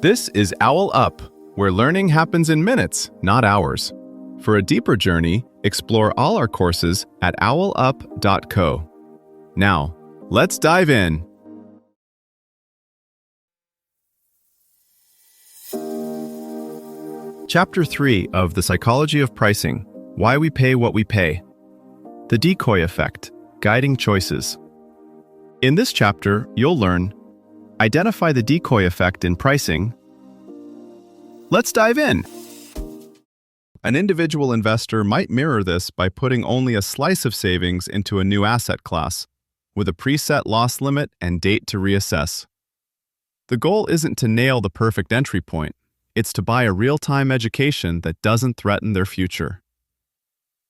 This is OwlUp, where learning happens in minutes, not hours. For a deeper journey, explore all our courses at owlup.co. Now, let's dive in. Chapter 3 of The Psychology of Pricing: Why We Pay What We Pay. The Decoy Effect: Guiding Choices. In this chapter, you'll learn: identify the decoy effect in pricing. Let's dive in. An individual investor might mirror this by putting only a slice of savings into a new asset class, with a preset loss limit and date to reassess. The goal isn't to nail the perfect entry point, it's to buy a real-time education that doesn't threaten their future.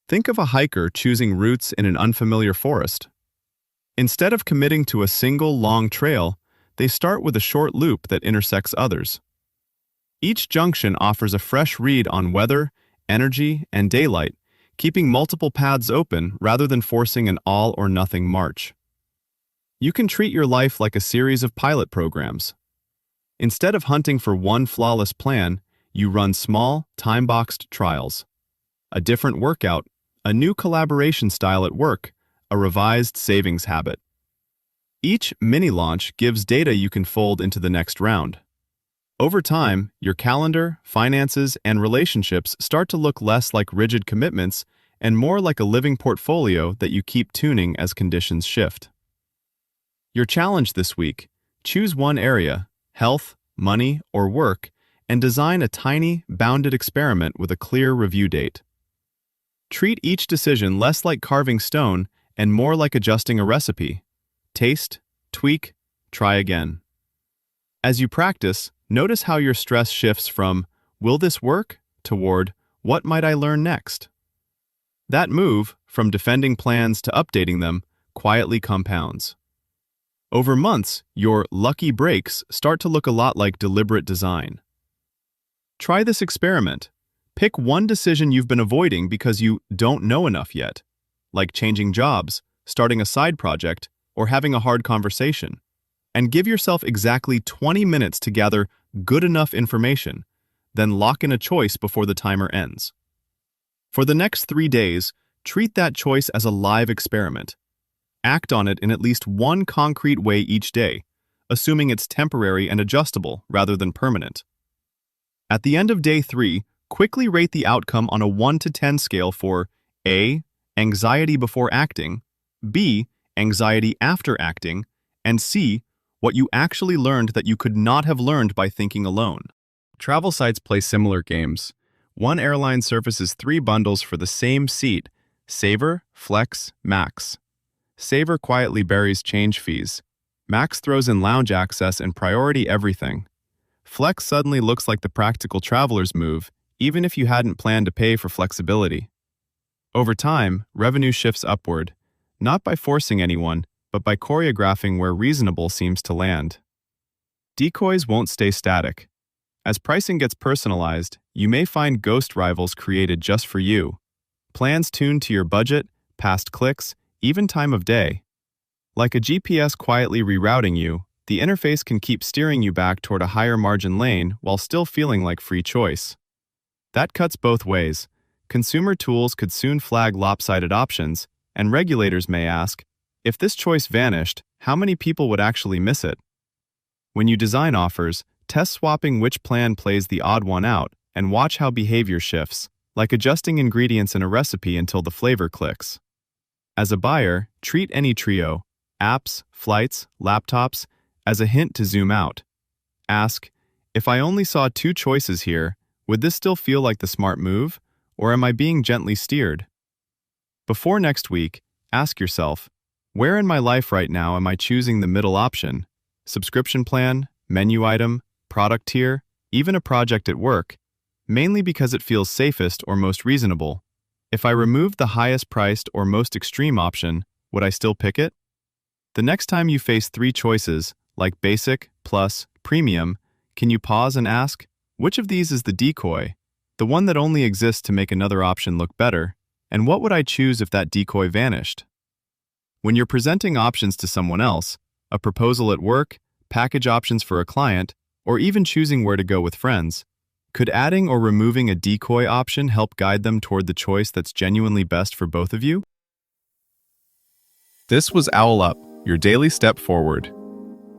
Think of a hiker choosing routes in an unfamiliar forest. Instead of committing to a single long trail, they start with a short loop that intersects others. Each junction offers a fresh read on weather, energy, and daylight, keeping multiple paths open rather than forcing an all-or-nothing march. You can treat your life like a series of pilot programs. Instead of hunting for one flawless plan, you run small, time-boxed trials. A different workout, a new collaboration style at work, a revised savings habit. Each mini-launch gives data you can fold into the next round. Over time, your calendar, finances, and relationships start to look less like rigid commitments and more like a living portfolio that you keep tuning as conditions shift. Your challenge this week: choose one area, health, money, or work, and design a tiny, bounded experiment with a clear review date. Treat each decision less like carving stone and more like adjusting a recipe. Taste, tweak, try again. As you practice, notice how your stress shifts from "will this work?" toward "what might I learn next?" That move, from defending plans to updating them, quietly compounds. Over months, your lucky breaks start to look a lot like deliberate design. Try this experiment. Pick one decision you've been avoiding because you don't know enough yet, like changing jobs, starting a side project, or having a hard conversation, and give yourself exactly 20 minutes to gather good enough information, then lock in a choice before the timer ends. For the next 3 days, treat that choice as a live experiment. Act on it in at least one concrete way each day, assuming it's temporary and adjustable rather than permanent. At the end of day 3, quickly rate the outcome on a 1 to 10 scale for A. Anxiety before acting, B. Anxiety after acting, and C. What you actually learned that you could not have learned by thinking alone. Travel sites play similar games. One airline surfaces 3 bundles for the same seat: Saver, Flex, Max. Saver quietly buries change fees. Max throws in lounge access and priority everything. Flex suddenly looks like the practical traveler's move, even if you hadn't planned to pay for flexibility. Over time, revenue shifts upward, not by forcing anyone, but by choreographing where reasonable seems to land. Decoys won't stay static. As pricing gets personalized, you may find ghost rivals created just for you. Plans tuned to your budget, past clicks, even time of day. Like a GPS quietly rerouting you, the interface can keep steering you back toward a higher margin lane while still feeling like free choice. That cuts both ways. Consumer tools could soon flag lopsided options, and regulators may ask, if this choice vanished, how many people would actually miss it? When you design offers, test swapping which plan plays the odd one out and watch how behavior shifts, like adjusting ingredients in a recipe until the flavor clicks. As a buyer, treat any trio, apps, flights, laptops, as a hint to zoom out. Ask, if I only saw 2 choices here, would this still feel like the smart move, or am I being gently steered? Before next week, ask yourself, where in my life right now am I choosing the middle option? Subscription plan, menu item, product tier, even a project at work, mainly because it feels safest or most reasonable. If I removed the highest priced or most extreme option, would I still pick it? The next time you face 3 choices, like basic, plus, premium, can you pause and ask, which of these is the decoy, the one that only exists to make another option look better, and what would I choose if that decoy vanished? When you're presenting options to someone else, a proposal at work, package options for a client, or even choosing where to go with friends, could adding or removing a decoy option help guide them toward the choice that's genuinely best for both of you? This was OwlUp, your daily step forward.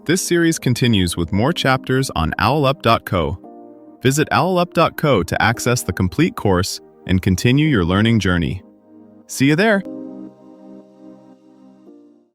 This series continues with more chapters on OwlUp.co. Visit OwlUp.co to access the complete course and continue your learning journey. See you there!